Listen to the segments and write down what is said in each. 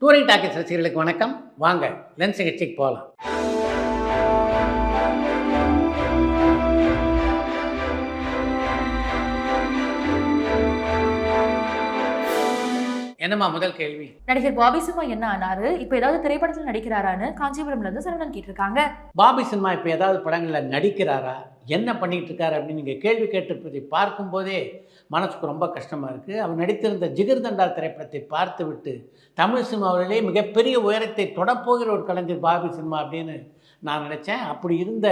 Touring talkies ரசிகர்களுக்கு வணக்கம். வாங்க லென்ஸ் நிகழ்ச்சிக்கு போகலாம். என்னம்மா முதல் கேள்வி? நடிகர் பாபி சிம்ஹா என்ன ஆனாரு? இப்ப ஏதாவது திரைப்படத்தில் நடிக்கிறாரான்னு காஞ்சிபுரம்ல இருந்து சரவணன் கேட்டிருக்காங்க. பாபி சிம்ஹா இப்போ ஏதாவது படங்களில் நடிக்கிறாரா, என்ன பண்ணிகிட்டு இருக்காரு அப்படின்னு நீங்கள் கேள்வி கேட்டிருப்பதை பார்க்கும்போதே மனசுக்கு ரொம்ப கஷ்டமாக இருக்குது. அவர் நடித்திருந்த ஜிகர்தண்டா திரைப்படத்தை பார்த்து விட்டு தமிழ் சினிமாவிலே மிகப்பெரிய உயரத்தை தொடப்போகிற ஒரு கலைஞர் பாபி சிம்ஹா அப்படின்னு நான் நினச்சேன். அப்படி இருந்த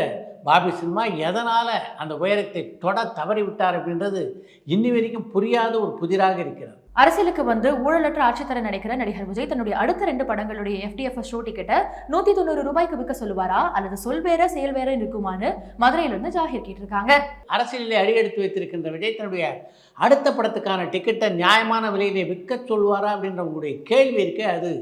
பாபி சிம்ஹா எதனால் அந்த உயரத்தை தொட தவறி விட்டார் அப்படின்றது இன்னி வரைக்கும் புரியாத ஒரு புதிராக இருக்கிறது. அரசியலுக்கு வந்து ஊழலற்ற ஆட்சி தர நினைக்கிற நடிகர் விஜய் தன்னுடைய அடுத்த 2 படங்களுடைய FDFS ஷோ டிக்கெட்டை 190 ரூபாய்க்கு விற்க சொல்லுவாரா அல்லது சொல் வேற செயல் வேற இருக்குமான்னு மதுரையிலிருந்து ஜாகிர் கேட்டிருக்காங்க. அரசியலில் அடியெடுத்து வைத்திருக்கின்ற விஜய் தன்னுடைய அடுத்த படத்துக்கான டிக்கெட்டை நியாயமான விலையிலே விற்க சொல்வாரா அப்படின்ற உங்களுடைய கேள்வி இருக்கு. அது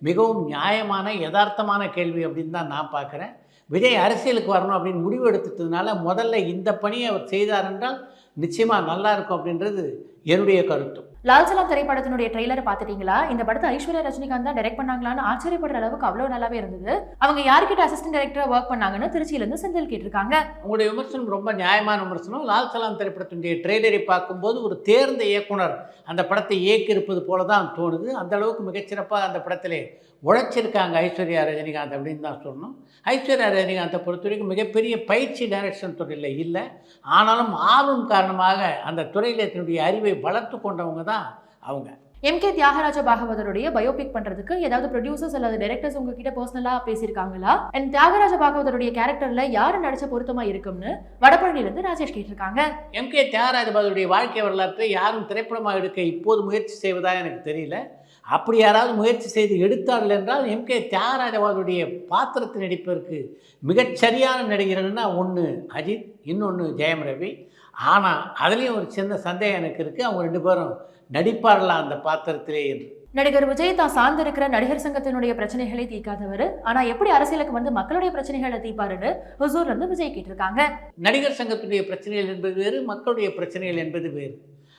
மிகவும் நியாயமான யதார்த்தமான கேள்வி அப்படின்னு தான் நான் பார்க்குறேன். விஜய் அரசியலுக்கு வரணும் அப்படின்னு முடிவு எடுத்துட்டதுனால முதல்ல இந்த பணியை அவர் செய்தார் என்றால் நிச்சயமாக நல்லா இருக்கும் அப்படின்றது என்னுடைய கருத்து. லால் சலாம் திரைப்படத்தினுடைய ட்ரெய்லரை பார்த்துட்டீங்களா? இந்த படத்தை ஐஸ்வர்யா ரஜினிகாந்த் தான் டைரக்ட் பண்ணாங்களான்னு ஆச்சரியப்படுற அளவுக்கு அவ்வளோ நல்லாவே இருந்தது. அவங்க யார்கிட்ட அசிஸ்டன்ட் டைரக்டரா ஒர்க் பண்ணாங்கன்னு திருச்சியிலிருந்து செந்தில் கேட்டிருக்காங்க. உங்களுடைய விமர்சனம் ரொம்ப நியாயமான விமர்சனம். லால் சலாம் திரைப்படத்தினுடைய ட்ரெய்லரை பார்க்கும்போது ஒரு தேர்ந்த இயக்குனர் அந்த படத்தை இயக்கியிருப்பது போல தான் தோணுது. அந்த அளவுக்கு மிகச்சிறப்பாக அந்த படத்திலே உழைச்சிருக்காங்க ஐஸ்வர்யா ரஜினிகாந்த் அப்படின்னு தான் சொல்லணும். ஐஸ்வர்யா ரஜினிகாந்தை பொறுத்த வரைக்கும் மிகப்பெரிய பயிற்சி டைரக்ஷன் துறையில் இல்லை. ஆனாலும் ஆர்வம் காரணமாக அந்த துறையில் தன்னுடைய அறிவை வளர்த்து கொண்டவங்க தான் அவங்க. MK தியாகராஜ பாகவதருடைய பயோபிக் பண்றதுக்கு ஏதாவது ப்ரொடியூசர்ஸ் அல்லது டைரக்டர்ஸ் உங்ககிட்ட பர்சனலா பேசியிருக்காங்களா? அண்ட் தியாகராஜ பாகவதருடைய கேரக்டர்ல யாரு நடிச்ச பொருத்தமா இருக்கும்னு வடபழனியிலிருந்து ராஜேஷ் கேட்டிருக்காங்க. MK தியாகராஜ பாகவதருடைய வாழ்க்கை வரலாற்றை யாரும் திரைப்படமாக எடுக்க இப்போது முயற்சி செய்வதாக எனக்கு தெரியல. அப்படி யாராவது முயற்சி செய்து எடுத்தார்கள் என்றால் MK தியாகராஜ பாகவதருடைய பாத்திரத்தை நடிப்பதற்கு மிகச்சரியான நடிகர்கள்னா ஒன்று அஜித், இன்னொன்று ஜெயம் ரவி. ஆனால் அதுலேயும் ஒரு சின்ன சந்தேகம் எனக்கு இருக்குது. அவங்க 2 பேரும் நடிப்பார்களா அந்த பாத்திரத்திலே என்று. நடிகர் விஜய் தான் சார்ந்திருக்கிற நடிகர் சங்கத்தினுடைய பிரச்சனைகளை தீர்க்காதவர், ஆனா எப்படி அரசியலுக்கு வந்து மக்களுடைய பிரச்சனைகளை தீர்ப்பாருன்னு ஹுசூர்ல இருந்து விஜய் கேட்டிருக்காங்க. நடிகர் சங்கத்துடைய பிரச்சனைகள் என்பது வேறு, மக்களுடைய பிரச்சனைகள் என்பது வேறு.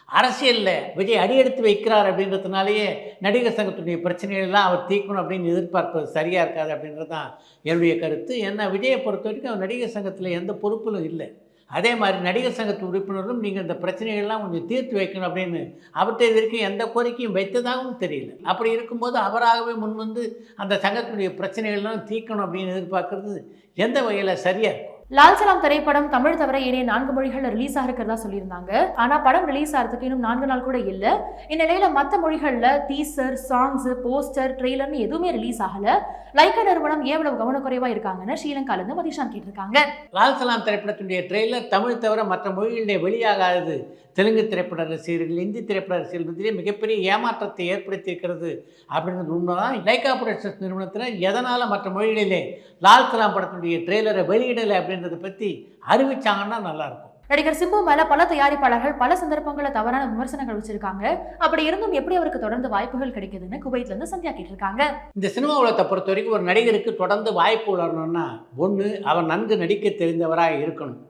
அரசியலில் விஜய் அடியெடுத்து வைக்கிறார் அப்படின்றதுனாலேயே நடிகர் சங்கத்துடைய பிரச்சனைகள்லாம் அவர் தீர்க்கணும் அப்படின்னு எதிர்பார்ப்பது சரியாக இருக்காது அப்படின்றது தான் என்னுடைய கருத்து. ஏன்னா விஜயை பொறுத்த வரைக்கும் அவர் நடிகர் சங்கத்தில் எந்த பொறுப்பிலும் இல்லை. அதே மாதிரி நடிகர் சங்கத்து உறுப்பினரும் நீங்கள் இந்த பிரச்சனைகள்லாம் கொஞ்சம் தீர்த்து வைக்கணும் அப்படின்னு அவர்கிட்ட இது வரைக்கும் எந்த கோரிக்கையும் வைத்ததாகவும் தெரியல. அப்படி இருக்கும்போது அவராகவே முன்வந்து அந்த சங்கத்துடைய பிரச்சனைகள்லாம் தீர்க்கணும் அப்படின்னு எதிர்பார்க்கறது எந்த வகையில் சரியாக இருக்கும்? லால் சலாம் திரைப்படம் தமிழ் தவிர ஏனைய 4 மொழிகள்ல ரிலீஸ் ஆகிறதா சொல்லியிருந்தாங்க. ஆனா படம் ரிலீஸ் ஆகிறதுக்கு இன்னும் 4 நாள் கூட இல்ல. இந்நிலையில மற்ற மொழிகள்ல டீசர், சாங்ஸ், போஸ்டர், ட்ரெய்லர்னு எதுவுமே ரிலீஸ் ஆகல. லைக்கா நிறுவனம் எவ்வளவு கவனக்குறைவா இருக்காங்கன்னு ஸ்ரீலங்கால இருந்து மதிஷான் கேட்டிருக்காங்க. லால் சலாம் திரைப்படத்தினுடைய ட்ரெய்லர் தமிழ் தவிர மற்ற மொழிகளிலே வெளியாகாது தெலுங்கு திரைப்பட ரசிகர்கள், இந்தி திரைப்பட ரசிகர்கள் மத்தியிலே மிகப்பெரிய ஏமாற்றத்தை ஏற்படுத்தியிருக்கிறது அப்படின்றது உண்மைதான். லைக்கா புரொடக்ஷன்ஸ் நிறுவனத்தில் எதனால் மற்ற மொழிகளிலே லால் சலாம் படத்தினுடைய ட்ரெய்லரை வெளியிடலை அப்படின்றத பற்றி அறிவிச்சாங்கன்னா நல்லாயிருக்கும். நடிகர் சிம்பு மேல பல தயாரிப்பாளர்கள் பல சந்தர்ப்பங்கள தவறான விமர்சனங்கள் வச்சிருக்காங்க. அப்படி இருந்தும் எப்படி அவருக்கு தொடர்ந்து வாய்ப்புகள் கிடைக்குதுன்னு குவைத்ல இருந்து சந்தியா கேட்டிருக்காங்க. இந்த சினிமா உலகத்தை பொறுத்த வரைக்கும் ஒரு நடிகருக்கு தொடர்ந்து வாய்ப்பு வளரணும்னா ஒன்று, அவர் நன்கு நடிக்க தெரிந்தவராக இருக்கணும்.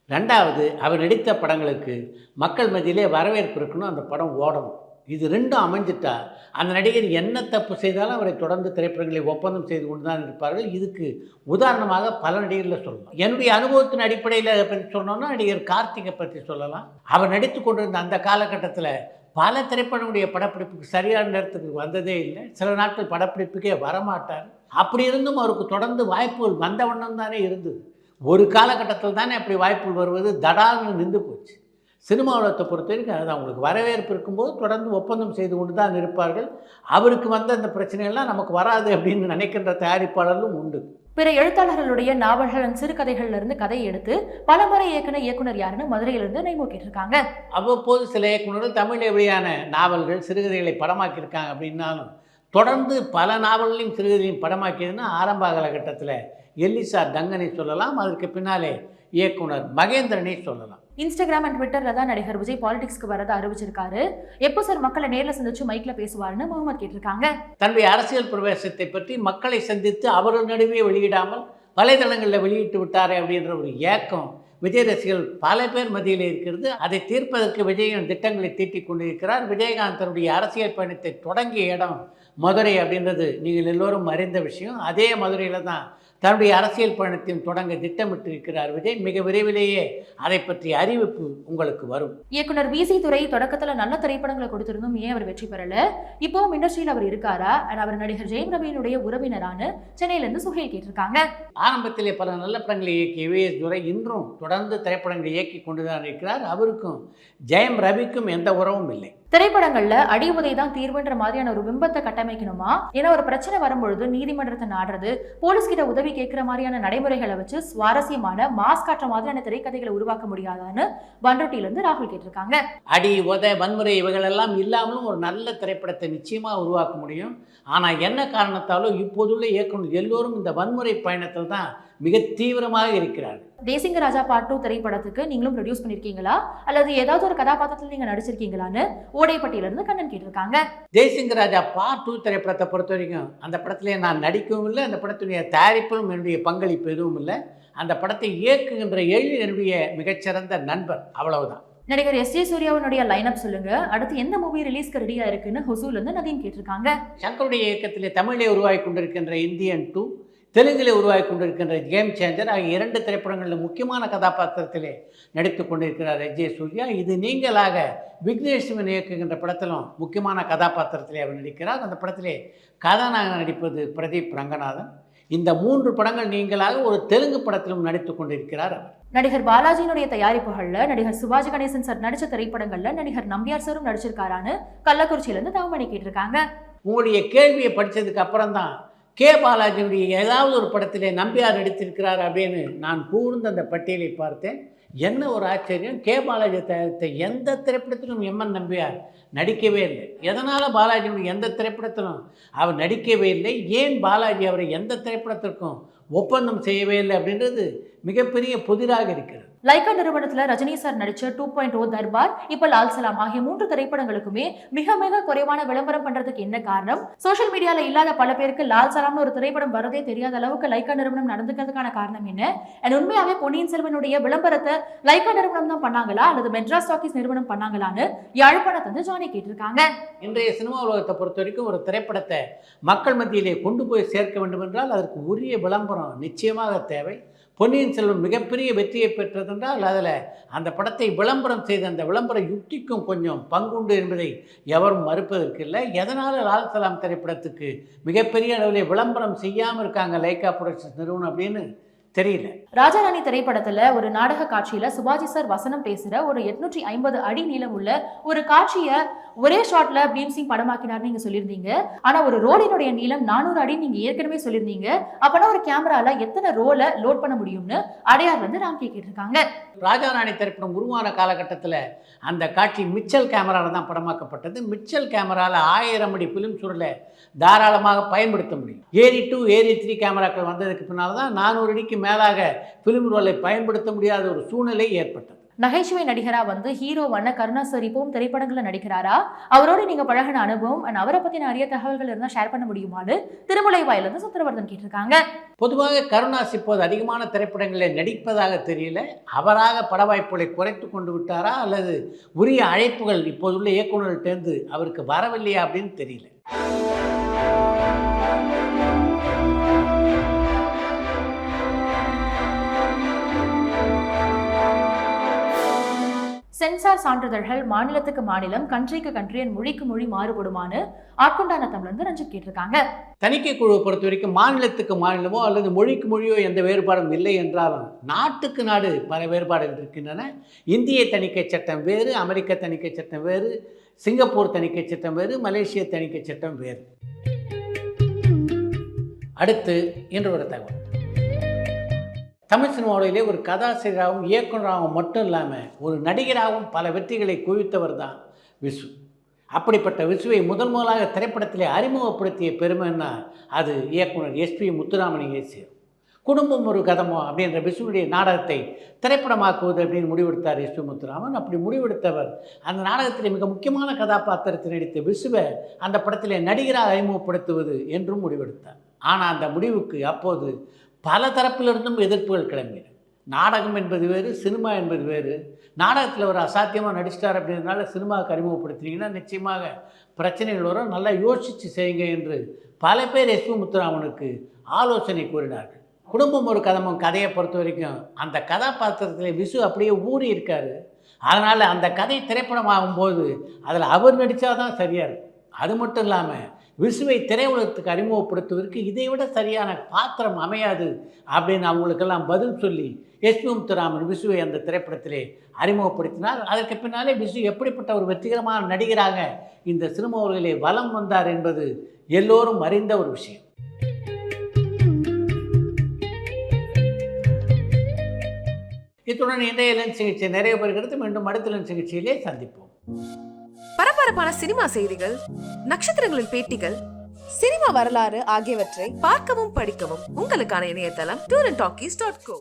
2வது, அவர் நடித்த படங்களுக்கு மக்கள் மத்தியிலே வரவேற்பு இருக்கணும், அந்த படம் ஓடணும். இது 2ம் அமைஞ்சிட்டா அந்த நடிகர் என்ன தப்பு செய்தாலும் அவரை தொடர்ந்து திரைப்படங்களை ஒப்பந்தம் செய்து கொண்டு தான் இருப்பார்கள். இதுக்கு உதாரணமாக பல நடிகர்களை சொல்லலாம். என்னுடைய அனுபவத்தின் அடிப்படையில் அதை பற்றி சொன்னோம்னா நடிகர் கார்த்திகை பற்றி சொல்லலாம். அவர் நடித்து கொண்டிருந்த அந்த காலகட்டத்தில் பல திரைப்படங்களுடைய படப்பிடிப்புக்கு சரியான நேரத்துக்கு வந்ததே இல்லை. சில நாட்கள் படப்பிடிப்புக்கே வரமாட்டார். அப்படி இருந்தும் அவருக்கு தொடர்ந்து வாய்ப்புகள் வந்த வண்ணம் தானே இருந்தது. ஒரு காலகட்டத்தில் தானே அப்படி வாய்ப்புகள் வருவது தடால்னு நின்று போச்சு. சினிமா உலகத்தை பொறுத்த வரைக்கும் அது அவங்களுக்கு வரவேற்பு இருக்கும்போது தொடர்ந்து ஒப்பந்தம் செய்து கொண்டு தான் இருப்பார்கள். அவருக்கு வந்த அந்த பிரச்சனைகள்லாம் நமக்கு வராது அப்படின்னு நினைக்கின்ற தயாரிப்பாளர்களும் உண்டு. பிற எழுத்தாளர்களுடைய நாவல்கள், சிறுகதைகள்ல இருந்து கதையை எடுத்து பல முறை இயக்குனர் யாருன்னு மதுரையிலிருந்து நைமோ கேட்டிருக்காங்க. அவ்வப்போது சில இயக்குநர்கள் தமிழில் வெளியான நாவல்கள், சிறுகதைகளை படமாக்கியிருக்காங்க. அப்படின்னாலும் தொடர்ந்து பல நாவல்களையும் சிறுகதையும் படமாக்கியதுன்னா ஆரம்ப காலகட்டத்தில் எல்லிசா டங்கனை சொல்லலாம். அதற்கு பின்னாலே இயக்குனர் மகேந்திரனை சொல்லலாம். இன்ஸ்டாகிராம் அண்ட் ட்விட்டர்ல தான் நடிகர் விஜய் பாலிடிக்ஸ்க்கு வரதை அறிவிச்சிருக்காரு. எப்போ சார் மக்களை நேரில் சந்திச்சு மைக்ல பேசுவாருன்னு முகமது கேட்டிருக்காங்க. தன்னுடைய அரசியல் பிரவேசத்தை பற்றி மக்களை சந்தித்து அவர்கள் நடுவே வெளியிடாமல் வலைதளங்களில் வெளியிட்டு விட்டாரே அப்படின்ற ஒரு ஏக்கம் விஜய் ரசிகர்கள் பல பேர் மத்தியில் இருக்கிறது. அதை தீர்ப்பதற்கு விஜயின் திட்டங்களை தீட்டிக் கொண்டிருக்கிறார். விஜயகாந்த் தன்னுடைய அரசியல் பயணத்தை தொடங்கிய இடம் மதுரை அப்படின்றது நீங்கள் எல்லோரும் அறிந்த விஷயம். அதே மதுரையில் தான் தன்னுடைய அரசியல் பயணத்தையும் தொடங்க திட்டமிட்டிருக்கிறார் விஜய். மிக விரைவிலேயே அதை பற்றிய அறிவிப்பு உங்களுக்கு வரும். இயக்குனர் விசி துரை தொடக்கத்துல நல்ல திரைப்படங்களை கொடுத்திருந்தும் ஏன் அவர் வெற்றி பெறல? இப்போவும் இண்டஸ்ட்ரியில் அவர் இருக்காரா? அவர் நடிகர் ஜெயம் ரவியினுடைய உறவினரான சென்னையில இருந்து சுஹேல் கேட்டிருக்காங்க. ஆரம்பத்திலே பல நல்ல படங்களை இயக்கிய விஎஸ் துரை இன்றும் தொடர்ந்து திரைப்படங்களை இயக்கி கொண்டுதான் இருக்கிறார். அவருக்கும் ஜெயம் ரவிக்கும் எந்த உறவும் இல்லை. திரைப்படங்கள்ல அடி உதை தான் தீர்வுன்ற மாதிரியான ஒரு பிம்பத்தை கட்டமைக்கணுமா? ஏன்னா ஒரு பிரச்சனை வரும்பொழுது நீதிமன்றத்தை நாடுறது, போலீஸ் கிட்ட உதவி கேட்கிற மாதிரியான நடைமுறைகளை வச்சு சுவாரஸ்யமான மாஸ் காட்டுற மாதிரியான திரைக்கதைகளை உருவாக்க முடியாதான்னு பண்ருட்டில இருந்து ராகுல் கேட்டிருக்காங்க. அடி உதை வன்முறை இவைகள் எல்லாம் இல்லாமலும் ஒரு நல்ல திரைப்படத்தை நிச்சயமா உருவாக்க முடியும். ஆனா என்ன காரணத்தாலும் இப்போதுள்ள இயக்குனர் எல்லோரும் இந்த வன்முறை பயணத்தில் தான் மிக தீவிரமாக இருக்கிறார். தேசிங்க ராஜா பார்ட் 2 திரைப்படத்துக்கு நீங்களும் ப்ரொடியூஸ் பண்ணிருக்கீங்களா அல்லது ஏதாவது ஒரு கதாபாத்திரத்தில் நீங்க நடிச்சிருக்கீங்களான்னு ஓடைப்பட்டியில இருந்து கண்ணன் கேட்டிருக்காங்க. தேசிங்க ராஜா பார்ட் 2 திரைப்படத்தை பொறுத்த வரைக்கும் அந்த படத்திலே நான் நடிக்கவும் இல்லை, அந்த படத்துடைய தயாரிப்பிலும் என்னுடைய பங்களிப்பு எதுவும் இல்லை. அந்த படத்தை இயக்குகின்ற என்னுடைய மிகச்சிறந்த நண்பர், அவ்வளவுதான். நடிகர் எஸ்.ஜே. சூர்யாவினுடைய லைனப் சொல்லுங்க, அடுத்து எந்த மூவி ரிலீஸ்க்கு ரெடியா இருக்குன்னு ஹொசூர்ல இருந்து நதீம் கேட்டிருக்காங்க. சங்கருடைய இயக்கத்திலே தமிழிலே உருவாகி கொண்டிருக்கின்ற இந்தியன் 2, தெலுங்கிலே உருவாகி கொண்டிருக்கின்ற கேம் சேஞ்சர் ஆகிய 2 திரைப்படங்களில் முக்கியமான கதாபாத்திரத்திலே நடித்து கொண்டிருக்கிறார் எஸ்.ஜே. சூர்யா. இது நீங்களாக விக்னேஷ் சிவன் இயக்குகின்ற படத்திலும் முக்கியமான கதாபாத்திரத்திலே அவர் நடிக்கிறார். அந்த படத்திலே கதாநாயகன் நடிப்பது பிரதீப் ரங்கநாதன். இந்த 3 படங்கள் நீங்களாக ஒரு தெலுங்கு படத்திலும் நடித்து கொண்டிருக்கிறார் அவர். நடிகர் பாலாஜியினுடைய தயாரிப்புகள்ல நடிகர் சிவாஜி கணேசன் சார் நடிச்ச திரைப்படங்கள்ல நடிகர் நம்பியார் சாரும் நடிச்சிருக்காரான்னு கள்ளக்குறிச்சியில இருந்து தவமணி கேட்டிருக்காங்க. உங்களுடைய கேள்வியை படித்ததுக்கு அப்புறம் தான் கே பாலாஜியுடைய ஏதாவது ஒரு படத்திலே நம்பியார் நடித்திருக்கிறார் அப்படின்னு நான் கூர்ந்து அந்த பட்டியலை பார்த்தேன். என்ன ஒரு ஆச்சரியம்! கே பாலாஜி தயாரித்த எந்த திரைப்படத்திலும் எம்என் நம்பியார் நடிக்கவே இல்லை. எதனால் பாலாஜியுடைய எந்த திரைப்படத்திலும் அவர் நடிக்கவே இல்லை? ஏன் பாலாஜி அவரை எந்த திரைப்படத்திற்கும் ஒப்பந்தம் செய்யவே இல்லை அப்படின்றது மிகப்பெரிய புதிராக இருக்கிறது. லைகா நிறுவனத்துல ரஜினி சார் நடிச்ச 2.0 தர்பார், இப்ப லால் சலாம் ஆகிய 3 திரைப்படங்களுக்குமே மிக மிக குறைவான விளம்பரம் பண்றதுக்கு என்ன காரணம்? சோஷியல் மீடியால இல்லாத பல பேருக்கு லால் சலாம்னு ஒரு திரைப்படம் வரதே தெரியாத அளவுக்கு லைகா நிறுவனம் நடந்துக்கிறதுக்கான காரணம் என்ன? உண்மையாவே பொன்னியின் செல்வனுடைய விளம்பரத்தை லைகா நிறுவனம் தான் பண்ணாங்களா அல்லது மெட்ராஸ் டாக்கீஸ் நிறுவனம் பண்ணாங்களான்னு யாழ்ப்பாணத்தை வந்து ஜானி கேட்டிருக்காங்க. இன்றைய சினிமா உலகத்தை பொறுத்த வரைக்கும் ஒரு திரைப்படத்தை மக்கள் மத்தியிலே கொண்டு போய் சேர்க்க வேண்டும் என்றால் அதற்கு உரிய விளம்பரம் நிச்சயமாக தேவை. பொன்னியின் செல்வன் மிகப்பெரிய வெற்றியை பெற்றதென்றால் அதில் அந்த படத்தை விளம்பரம் செய்த அந்த விளம்பர யுக்திக்கும் கொஞ்சம் பங்குண்டு என்பதை எவரும் மறுப்பதற்கு இல்லை. எதனால் லால் சலாம் திரைப்படத்துக்கு மிகப்பெரிய அளவில் விளம்பரம் செய்யாமல் இருக்காங்க லைகா புரொடக்ஷன்ஸ் நிறுவனம் அப்படின்னு தெரியல. ராஜாராணி திரைப்படத்துல ஒரு நாடக காட்சியில சிவாஜி சார் வசனம் பேசுற ஒரு 850 அடி நீளம் உள்ள ஒரு காட்சியை ஒரே ஷாட்ல பீம்சிங் படமாக்கினார் நீங்க சொல்லியிருந்தீங்க. ஆனா ஒரு ரோலினுடைய நீளம் 400 அடி நீங்க ஏற்கனவே சொல்லியிருந்தீங்க. அப்பனா ஒரு கேமரால எத்தனை ரோலை லோட் பண்ண முடியும்னு அடையார் வந்து ராம் கேட்டிருக்காங்க. ராஜாராணி திரைப்படம் உருவான காலகட்டத்தில் அந்த காட்சி மிச்சல் கேமராவில் தான் படமாக்கப்பட்டது. மிச்சல் கேமராவில் 1000 அடி ஃபிலிம் சுருளை தாராளமாக பயன்படுத்த முடியும். ஏரி 2 ஏரி 3 கேமராக்கள் வந்ததுக்கு பின்னால் தான் 400 அடிக்கு மேலாக ஃபிலிம் ரோலை பயன்படுத்த முடியாத ஒரு சூழ்நிலை ஏற்பட்டது. நகைச்சுவை நடிகரா வந்து ஹீரோவான கருணா சார் இப்பவும் திரைப்படங்கள்ல நடிக்கிறாரா? அவரோட நீங்க பழகின அனுபவம் அவரை பத்தின நிறைய தகவல்கள் இருந்தா ஷேர் பண்ண முடியுமான்னு திருமலை வாயிலிருந்து சுந்தரவர்தன் கேட்டிருக்காங்க. பொதுவாக கருணாஸ் இப்போது அதிகமான திரைப்படங்களில் நடிப்பதாக தெரியல. அவராக பட வாய்ப்புகளை குறைத்து கொண்டு விட்டாரா அல்லது உரிய அழைப்புகள் இப்போதுள்ள இயக்குநர்கள்டேருந்து அவருக்கு வரவில்லையா அப்படின்னு தெரியல. சென்சார் சான்றிதழ்கள் மாநிலத்துக்கு மாநிலம், கண்ட்ரிக்கு கண்ட்ரி, மொழிக்கு மொழி மாறுபடுமான்னு ஆட்கொண்டான தமிழ்ந்து ரஞ்சித் கேட்டிருக்காங்க. தணிக்கை குழுவை பொறுத்த வரைக்கும் மாநிலத்துக்கு மாநிலமோ அல்லது மொழிக்கு மொழியோ எந்த வேறுபாடும் இல்லை என்றாலும் நாட்டுக்கு நாடு பல வேறுபாடுகள் இருக்கின்றன. இந்திய தணிக்கை சட்டம் வேறு, அமெரிக்க தணிக்கை சட்டம் வேறு, சிங்கப்பூர் தணிக்கை சட்டம் வேறு, மலேசிய தணிக்கை சட்டம் வேறு. அடுத்து இன்று ஒரு தகவல். தமிழ் சினிமாவிலே ஒரு கதாசிரியராகவும் இயக்குநராகவும் மட்டும் இல்லாமல் ஒரு நடிகராகவும் பல வெற்றிகளை குவித்தவர் தான் விசு. அப்படிப்பட்ட விசுவை முதலாக திரைப்படத்திலே அறிமுகப்படுத்திய பெருமைன்னா அது இயக்குனர் எஸ்பி முத்துராமலிங்க சேரும். குடும்பம் ஒரு கதமோ அப்படின்ற விசுவுடைய நாடகத்தை திரைப்படமாக்குவது அப்படின்னு முடிவெடுத்தார் எஸ்பி முத்துராமன். அப்படி முடிவெடுத்தவர் அந்த நாடகத்தில் மிக முக்கியமான கதாபாத்திரத்தை நடித்த விசுவை அந்த படத்திலே நடிகராக அறிமுகப்படுத்துவது என்றும் முடிவெடுத்தார். ஆனால் அந்த முடிவுக்கு அப்போது பல தரப்பிலிருந்தும் எதிர்ப்புகள் கிளம்பின. நாடகம் என்பது வேறு, சினிமா என்பது வேறு. நாடகத்தில் ஒரு அசாத்தியமாக நடிச்சிட்டார் அப்படின்றதுனால சினிமாவுக்கு அறிமுகப்படுத்தினீங்கன்னா நிச்சயமாக பிரச்சனைகள் வரும். நல்லா யோசித்து செய்யுங்க என்று பல பேர் எஸ்பி முத்துராமனுக்கு ஆலோசனை கூறினார்கள். குடும்பம் ஒரு கதமும் கதையை பொறுத்த வரைக்கும் அந்த கதாபாத்திரத்தில் விசு அப்படியே ஊறி இருக்கார். அதனால் அந்த கதை திரைப்படமாகும்போது அதில் அவர் நடித்தா தான் சரியாக இருக்கும். அது மட்டும் இல்லாமல் விசுவை திரையுலகத்துக்கு அறிமுகப்படுத்துவதற்கு இதை விட சரியான பாத்திரம் அமையாது அப்படின்னு அவங்களுக்கெல்லாம் பதில் சொல்லி எஸ்பி முத்துராமன் விசுவை அந்த திரைப்படத்திலே அறிமுகப்படுத்தினார். அதற்கு பின்னாலே விசு எப்படிப்பட்ட ஒரு வெற்றிகரமான நடிகராக இந்த சினிமா உலகிலே வலம் வந்தார் என்பது எல்லோரும் அறிந்த ஒரு விஷயம். இத்துடன் இன்றைய லென்ஸ் சிகிச்சை நிறைவு பெறுகிறது. மீண்டும் அடுத்த லென்ஸ் சிகிச்சையிலே சந்திப்போம். பரபரப்பான சினிமா செய்திகள், நட்சத்திரங்களின் பேட்டிகள், சினிமா வரலாறு ஆகியவற்றை பார்க்கவும் படிக்கவும் உங்களுக்கான இணையதளம் tourantalkies.co.